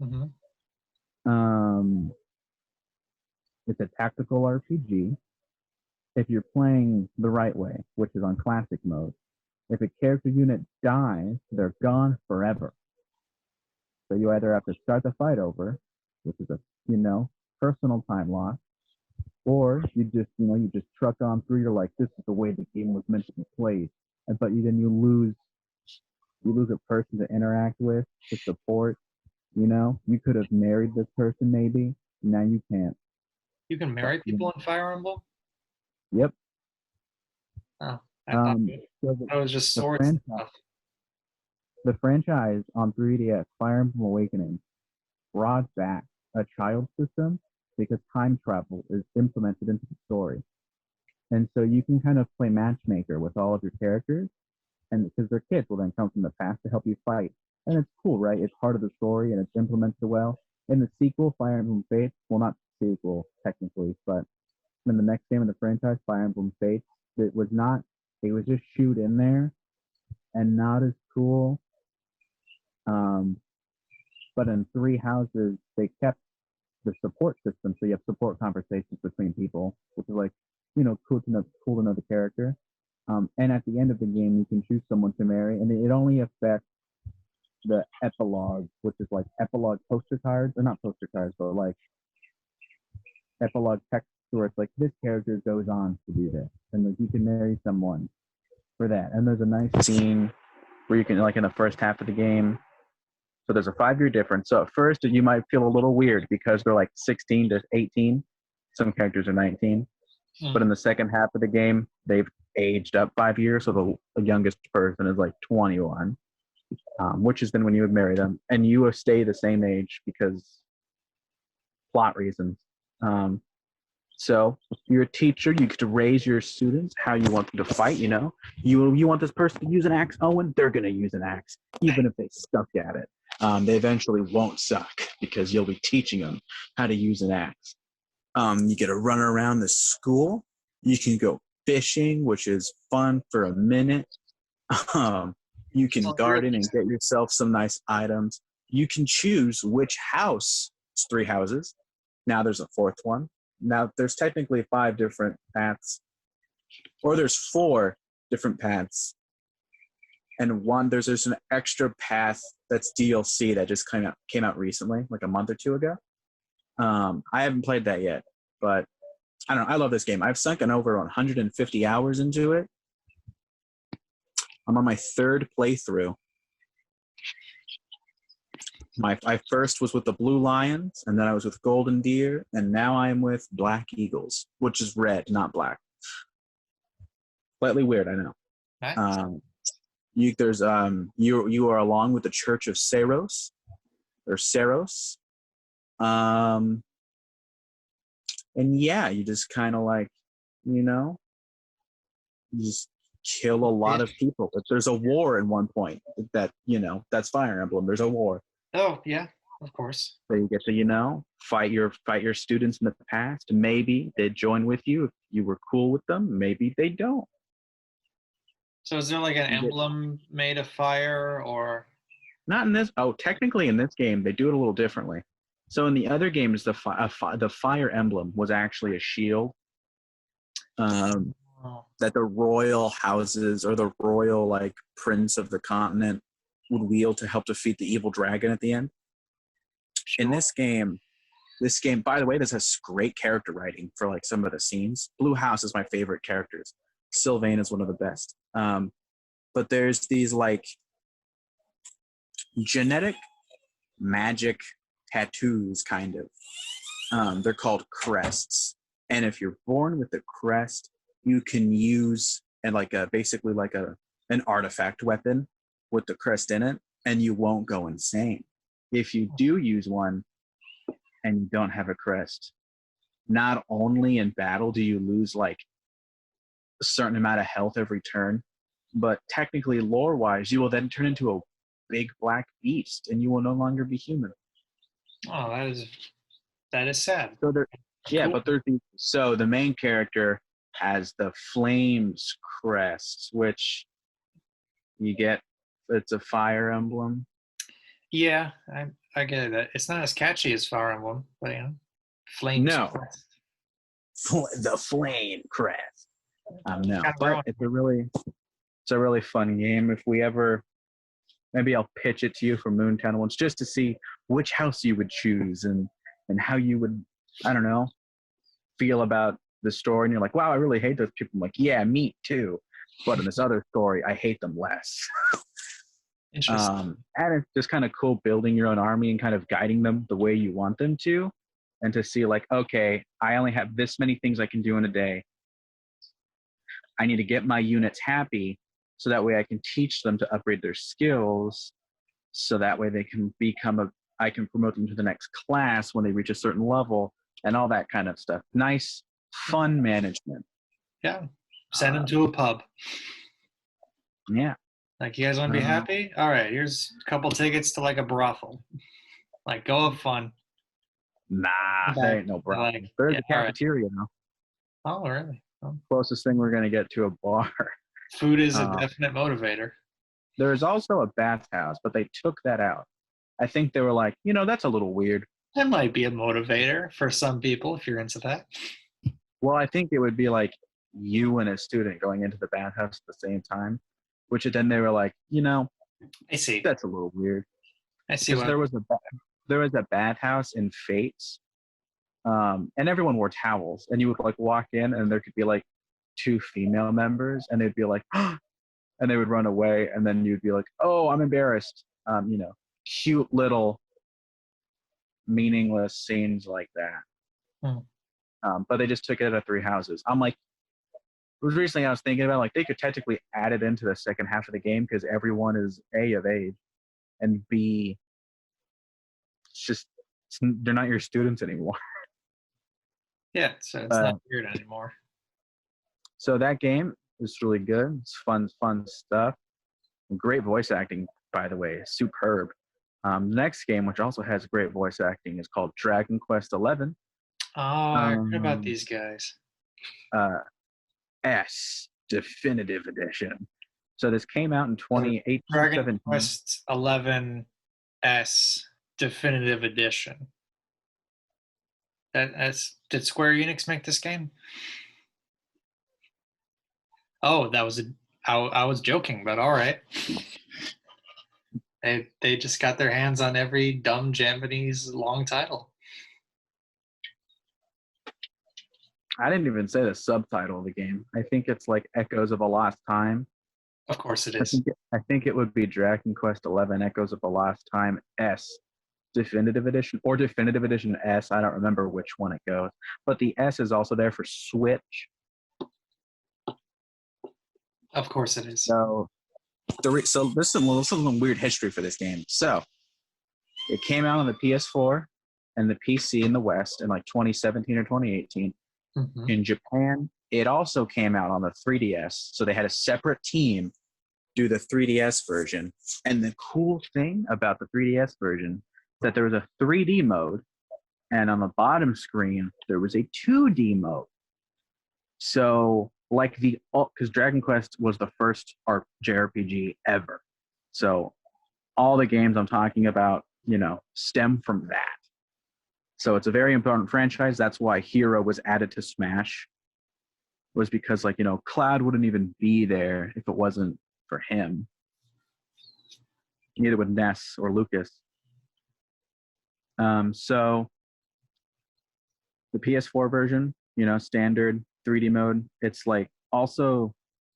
Mm-hmm. It's a tactical RPG. If you're playing the right way, which is on classic mode, if a character unit dies, they're gone forever. So you either have to start the fight over, which is a, personal time loss, Or you just truck on through. You're like, this is the way the game was meant to be played, but you lose a person to interact with, to support. You could have married this person maybe. Now you can't. You can marry people in Fire Emblem? Yep. Oh, I thought So that was just the swords and franchise, stuff. the franchise on 3DS, Fire Emblem Awakening, brought back a child system because time travel is implemented into the story. And so you can kind of play matchmaker with all of your characters, and because their kids will then come from the past to help you fight. And it's cool, right? It's part of the story and it's implemented well. In the sequel, Fire Emblem Fates, well, not sequel technically, but in the next game in the franchise, Fire Emblem Fates, it was just shoot in there and not as cool. But in Three Houses, they kept the support system, so you have support conversations between people, which is like, cool to know the character. And at the end of the game, you can choose someone to marry, and it only affects the epilogue, which is like epilogue poster cards, or not poster cards, but like epilogue text where it's like, this character goes on to do this, and like you can marry someone for that. And there's a nice scene where you can, like in the first half of the game, so there's a 5-year difference. So at first you might feel a little weird because they're like 16 to 18. Some characters are 19. But in the second half of the game, they've aged up 5 years. So the youngest person is like 21, which is then when you would marry them. And you would stay the same age because plot reasons. So if you're a teacher, you get to raise your students how you want them to fight, You want this person to use an axe, Owen? They're going to use an axe, even if they suck at it. They eventually won't suck because you'll be teaching them how to use an axe. You get to run around the school. You can go fishing, which is fun for a minute. You can garden and get yourself some nice items. You can choose which house. It's 3 houses. Now there's a 4th one. Now there's technically 5 different paths, or there's 4 different paths. And there's an extra path that's DLC that just came out recently, like a month or 2 ago. I haven't played that yet, but I don't know. I love this game. I've sunken over 150 hours into it. I'm on my 3rd playthrough. I first was with the Blue Lions, and then I was with Golden Deer, and now I am with Black Eagles, which is red, not black. Slightly weird, I know. Nice. You are along with the Church of Saros, or Saros. And yeah, you just kind of like, you just kill a lot of people. But there's a war in one point that, that's Fire Emblem. There's a war. Oh, yeah, of course. So you get to, fight your students in the past. Maybe they join with you if you were cool with them. Maybe they don't. So is there like an emblem made of fire, or? Not in this. Oh, technically in this game, they do it a little differently. So in the other games, the fire emblem was actually a shield that the royal houses or the royal prince of the continent would wield to help defeat the evil dragon at the end. Sure. In this game, by the way, this has great character writing for some of the scenes. Blue House is my favorite characters. Sylvain is one of the best. But there's these genetic magic tattoos, kind of. They're called crests. And if you're born with a crest, you can use basically an artifact weapon with the crest in it, and you won't go insane. If you do use one and you don't have a crest, not only in battle do you lose a certain amount of health every turn, but technically lore-wise, you will then turn into a big black beast, and you will no longer be human. Oh, that is sad. So Cool. But so the main character has the Flames crest, which you get. It's a Fire Emblem. Yeah, I get it. It's not as catchy as Fire Emblem, but Flames. No, the Flame crest. No, but it's a really fun game. If we ever, maybe I'll pitch it to you for MoonTown once, just to see which house you would choose and how you would, I don't know, feel about the story and you're like, wow, I really hate those people. I'm like, yeah, me too. But in this other story, I hate them less. Interesting. And it's just kind of cool building your own army and kind of guiding them the way you want them to. And to see like, okay, I only have this many things I can do in a day. I need to get my units happy so that way I can teach them to upgrade their skills. So that way they can I can promote them to the next class when they reach a certain level and all that kind of stuff. Nice, fun management. Yeah. Send them to a pub. Yeah. Like, you guys want to be happy? All right, here's a couple tickets to like a brothel. Like, go have fun. Nah, there ain't no problem. Like, There's yeah, a cafeteria now. Oh, really? Oh. Closest thing we're going to get to a bar. Food is a definite motivator. There's also a bathhouse, but they took that out. I think they were like, that's a little weird. That might be a motivator for some people if you're into that. Well, I think it would be like you and a student going into the bathhouse at the same time, which then they were like, I see. that's a little weird. I see. Because there was a bathhouse in Fates, and everyone wore towels, and you would like walk in, and there could be like 2 female members, and they'd be like, and they would run away, and then you'd be like, oh, I'm embarrassed. Cute little meaningless scenes like that. But they just took it out of 3 houses. I'm like, it was recently I was thinking about like they could technically add it into the second half of the game because everyone is A, of age, and B, they're not your students anymore. Yeah, so it's not weird anymore. So that game is really good. It's fun stuff. Great voice acting, by the way, superb. The next game, which also has great voice acting, is called Dragon Quest XI. Oh, I heard about these guys. S Definitive Edition. So this came out in 2018. Dragon Quest XI S Definitive Edition. Did Square Enix make this game? Oh, I was joking, but all right. They just got their hands on every dumb Japanese long title. I didn't even say the subtitle of the game. I think it's like Echoes of a Lost Time. Of course it is. I think it would be Dragon Quest XI Echoes of a Lost Time S Definitive Edition or Definitive Edition S. I don't remember which one it goes. But the S is also there for Switch. Of course it is. So this is some weird history for this game. So it came out on the PS4 and the PC in the West in like 2017 or 2018. Mm-hmm. In Japan, it also came out on the 3DS. So they had a separate team do the 3DS version. And the cool thing about the 3DS version is that there was a 3D mode, and on the bottom screen, there was a 2D mode. So like because Dragon Quest was the first JRPG ever. So all the games I'm talking about, stem from that. So it's a very important franchise. That's why Hero was added to Smash. Was because Cloud wouldn't even be there if it wasn't for him. Neither would Ness or Lucas. So the PS4 version, standard 3D mode, it's like also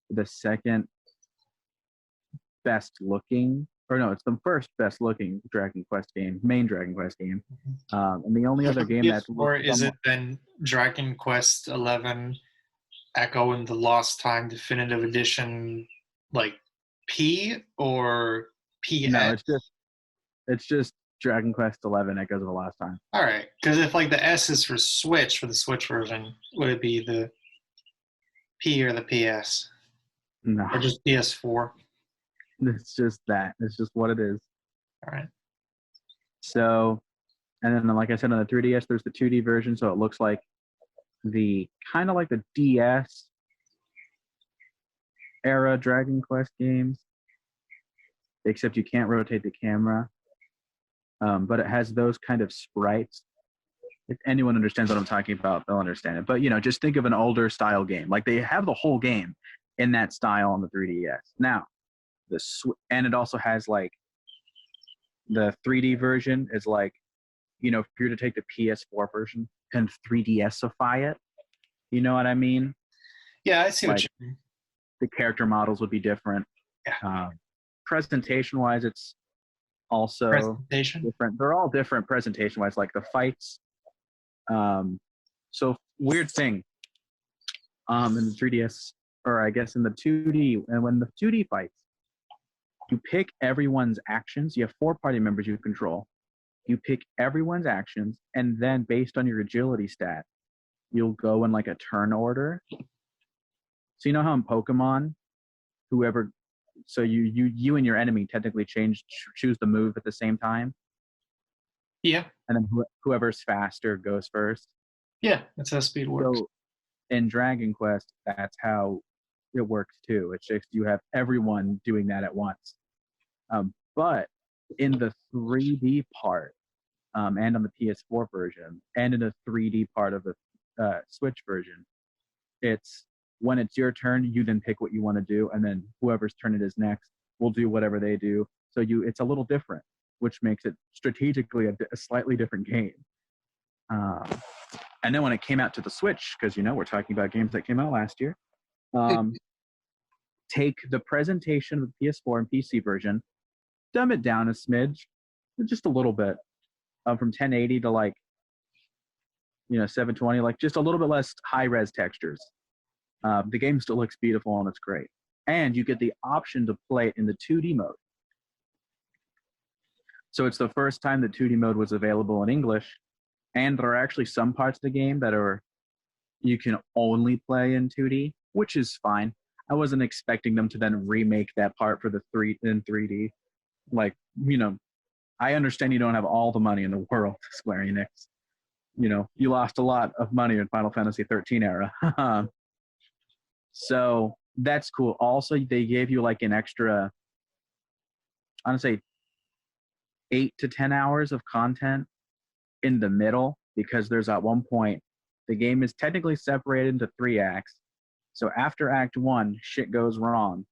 the second best looking, or no, it's the first best looking Dragon Quest game, main Dragon Quest game. And the only other game that's or is it then Dragon Quest XI Echo and the Lost Time Definitive Edition, like P or PS? No, it's just Dragon Quest XI Echoes of the Last Time. All right, because if like the S is for Switch, for the Switch version, would it be the P or the PS? No, Or just PS4? it's just that. It's just what it is. All right. So, and then like I said, on the 3DS, there's the 2D version, so it looks like kind of like the DS era Dragon Quest games, except you can't rotate the camera. But it has those kind of sprites. If anyone understands what I'm talking about, they'll understand it. But just think of an older style game. Like they have the whole game in that style on the 3DS. Now, and it also has like the 3D version is like, if you were to take the PS4 version and 3DSify it, You know what I mean? Yeah, I see what Like, you mean. the character models would be different. Yeah. Presentation-wise, it's also Presentation. different. They're all different presentation-wise, like the fights. So weird thing. In the 3DS, or I guess in the 2D, and when the 2D fights, you pick everyone's actions. You have 4 party members you control. You pick everyone's actions, and then based on your agility stat, you'll go in like a turn order. So you know how in Pokemon, whoever, so you and your enemy technically choose the move at the same time, Yeah. and then whoever's faster goes first. Yeah, that's how speed works. So in Dragon Quest, that's how it works too. It's just you have everyone doing that at once. But in the 3D part, and on the PS4 version, and in the 3D part of the Switch version, it's when it's your turn, you then pick what you want to do, and then whoever's turn it is next will do whatever they do. So it's a little different, which makes it strategically a slightly different game. And then when it came out to the Switch, because we're talking about games that came out last year, take the presentation of the PS4 and PC version, dumb it down a smidge, just a little bit, from 1080 to 720, like just a little bit less high res textures. The game still looks beautiful and it's great. And you get the option to play it in the 2D mode. So it's the first time the 2D mode was available in English. And there are actually some parts of the game that you can only play in 2D, which is fine. I wasn't expecting them to then remake that part for in 3D. Like, I understand you don't have all the money in the world, Square Enix. You lost a lot of money in Final Fantasy 13 era. So that's cool. Also, they gave you like an extra, I want to say 8 to 10 hours of content in the middle, because there's at one point, the game is technically separated into 3 acts. So after Act 1, shit goes wrong.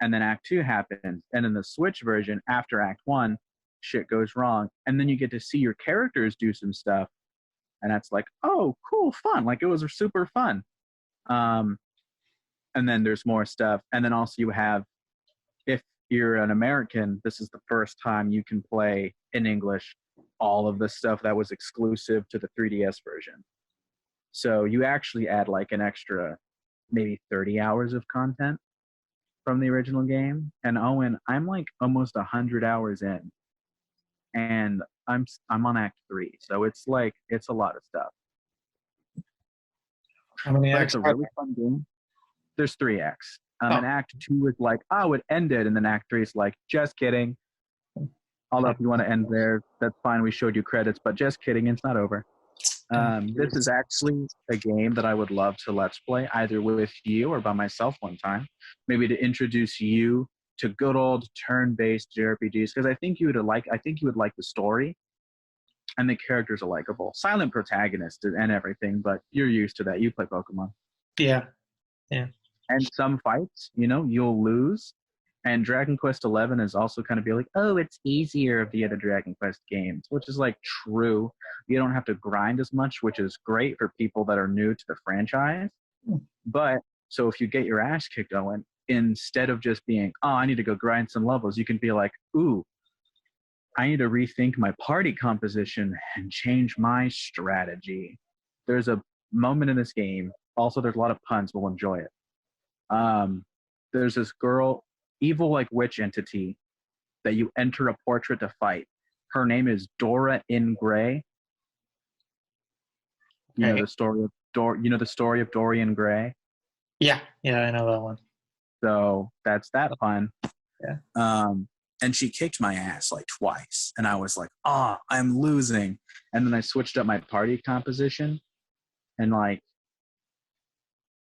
And then Act 2 happens. And in the Switch version, after Act 1, shit goes wrong. And then you get to see your characters do some stuff. And that's like, oh, cool, fun. Like, it was super fun. And then there's more stuff. And then also you have, if you're an American, this is the first time you can play in English all of the stuff that was exclusive to the 3DS version. So you actually add like an extra maybe 30 hours of content from the original game. And Owen, I'm like almost 100 hours in, and I'm on Act 3, so it's a lot of stuff. How many But acts? it's a really fun game. There's 3 acts. And Act 2 is like, oh, it ended, and then Act 3 is like, just kidding. Although if you want to end there, that's fine. We showed you credits, but just kidding, it's not over. This is actually a game that I would love to Let's Play, either with you or by myself one time. Maybe to introduce you to good old turn-based JRPGs, because I think you would like the story, and the characters are likable. Silent protagonist and everything, but you're used to that. You play Pokemon. Yeah. And some fights, you'll lose. And Dragon Quest XI is also kind of be like, oh, it's easier of the other Dragon Quest games, which is like true. You don't have to grind as much, which is great for people that are new to the franchise. But so if you get your ass kicked, Owen, instead of just being, oh, I need to go grind some levels, you can be like, ooh, I need to rethink my party composition and change my strategy. There's a moment in this game. Also, there's a lot of puns. We'll enjoy it. There's this girl, evil like witch entity, that you enter a portrait to fight. Her name is Dora in Gray. You know the story of Dorian Gray? Yeah, I know that one. So that's that fun. Yeah. And she kicked my ass like twice. And I was like, I'm losing. And then I switched up my party composition and like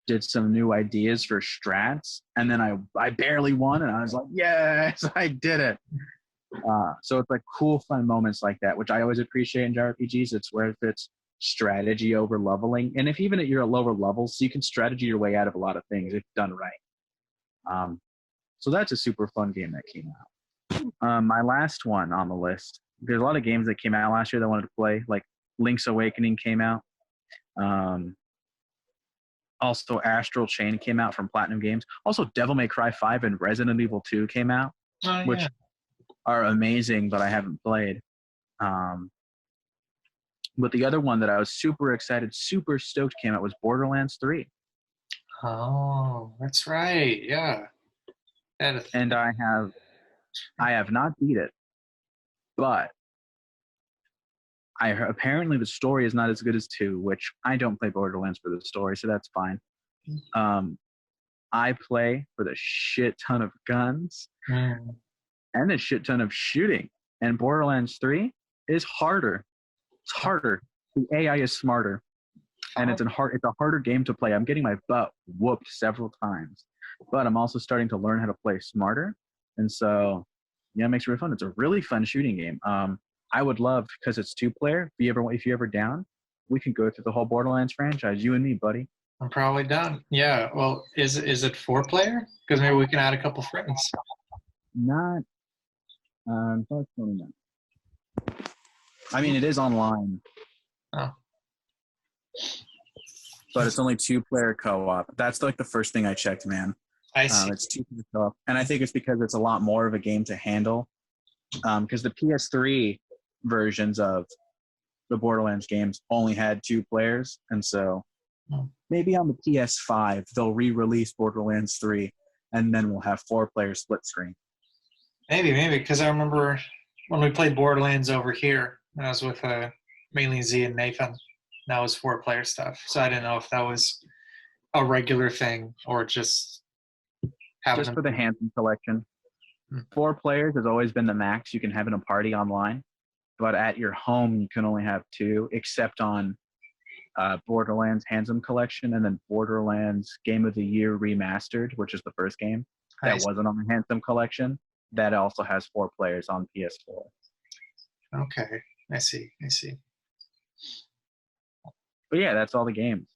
did some new ideas for strats. And then I barely won, and I was like, yes, I did it. So it's like cool, fun moments like that, which I always appreciate in JRPGs. It's where it's strategy over leveling. And if even at your lower levels, you can strategy your way out of a lot of things if done right. So that's a super fun game that came out. My last one on the list, there's a lot of games that came out last year that I wanted to play, like Link's Awakening came out. Also, Astral Chain came out from Platinum Games. Also, Devil May Cry 5 and Resident Evil 2 came out, Oh, which yeah. are amazing, but I haven't played. But the other one that I was super excited, super stoked came out was Borderlands 3. Oh, that's right. Yeah. And I have not beat it, but apparently the story is not as good as 2, which I don't play Borderlands for the story, so that's fine. I play for the shit ton of guns and the shit ton of shooting. And Borderlands 3 is harder. It's harder. The AI is smarter. And it's a harder game to play. I'm getting my butt whooped several times. But I'm also starting to learn how to play smarter. And so, yeah, it makes it really fun. It's a really fun shooting game. I would love, because it's 2-player, if you're ever down, we can go through the whole Borderlands franchise, you and me, buddy. I'm probably done. Yeah. Well, is it 4-player? Because maybe we can add a couple friends. Not, unfortunately not. I mean, it is online. Oh. But it's only 2-player co-op. That's like the first thing I checked, man. I see. It's 2-player co-op. And I think it's because it's a lot more of a game to handle. Because the PS3 versions of the Borderlands games only had 2 players. And so maybe on the PS5, they'll re-release Borderlands 3, and then we'll have 4-player split screen. Maybe, because I remember when we played Borderlands over here, I was with mainly Z and Nathan. That was 4-player stuff. So I didn't know if that was a regular thing or just having for the Handsome collection. 4 players has always been the max you can have in a party online. But at your home, you can only have 2, except on Borderlands Handsome Collection and then Borderlands Game of the Year Remastered, which is the first game that wasn't on the Handsome Collection. That also has 4 players on PS4. Okay, I see. But yeah, that's all the games.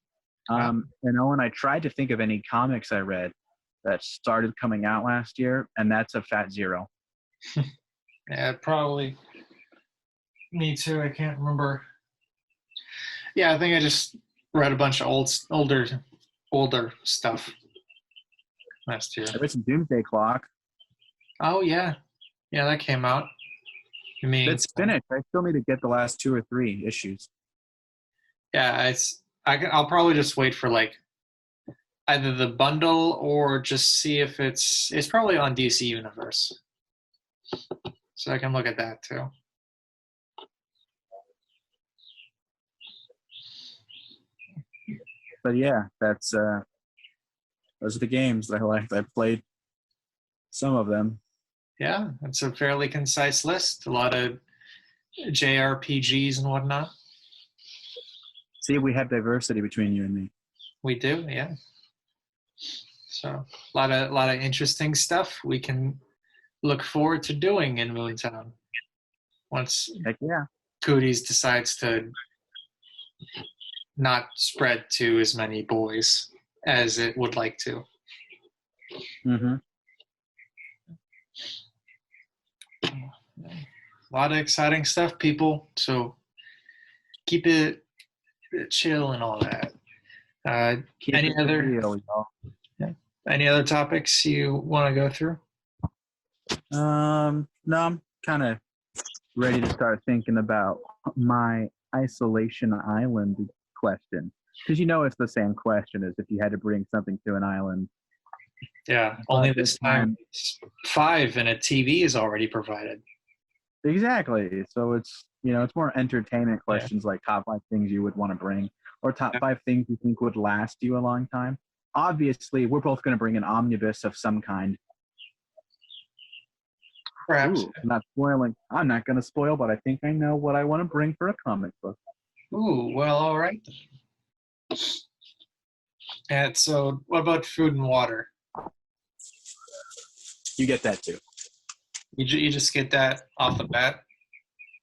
And Owen, I tried to think of any comics I read that started coming out last year, and that's a fat 0. Yeah, probably. Me too. I can't remember. Yeah, I think I just read a bunch of older stuff last year. I read some Doomsday Clock. Oh yeah, that came out. You mean It's finished. I still need to get the last 2 or 3 issues. Yeah, I'll probably just wait for like either the bundle or just see if it's probably on DC Universe, so I can look at that too. But yeah, that's those are the games that I liked. I played some of them. Yeah, it's a fairly concise list. A lot of JRPGs and whatnot. See, we have diversity between you and me. We do, yeah. So a lot of interesting stuff we can look forward to doing in MoonTown once Heck yeah. Cooties decides to not spread to as many boys as it would like to. Mm-hmm. A lot of exciting stuff, people. So keep it chill and all that. Any other topics you want to go through? No, I'm kind of ready to start thinking about my isolation island question, because it's the same question as if you had to bring something to an island. Yeah, only this time it's 5 and a TV is already provided. Exactly. So it's it's more entertainment questions like top 5 things you would want to bring, or top 5 things you think would last you a long time. Obviously, we're both going to bring an omnibus of some kind. Perhaps. Ooh, not spoiling. I'm not going to spoil, but I think I know what I want to bring for a comic book. Ooh, well, all right. And so, what about food and water? You get that too. You just get that off the bat?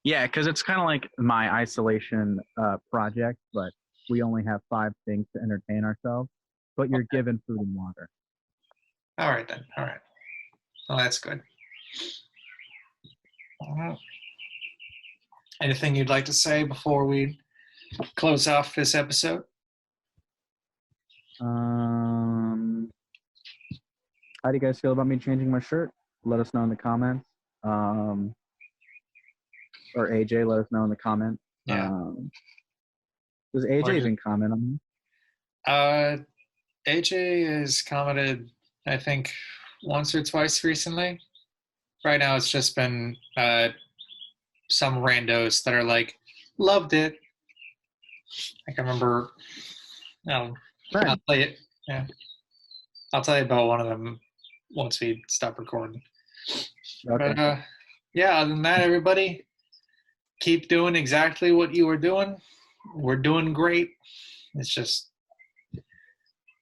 Yeah, because it's kind of like my isolation project, but we only have 5 things to entertain ourselves, but you're given food and water. All right, then. All right. Well, that's good. Anything you'd like to say before we close off this episode? How do you guys feel about me changing my shirt? Let us know in the comments. Or AJ, let us know in the comments. Yeah. Does AJ Or- even comment on me? AJ has commented, I think, once or twice recently. Right now, it's just been some randos that are like, loved it. I can remember. I'll Friend. tell you. Yeah, I'll tell you about one of them once we stop recording. Okay. But yeah, other than that, everybody, keep doing exactly what you were doing. We're doing great. It's just,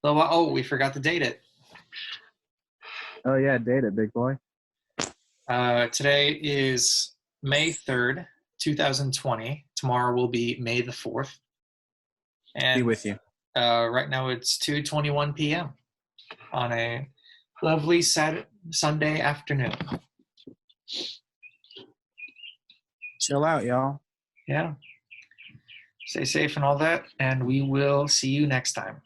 oh, we forgot to date it. Oh yeah, date it, big boy. Today is May 3rd, 2020. Tomorrow will be May the 4th. And Be with you. right now it's 2:21 p.m. on a lovely Sunday afternoon. Chill out, y'all. Yeah. Stay safe and all that, and we will see you next time.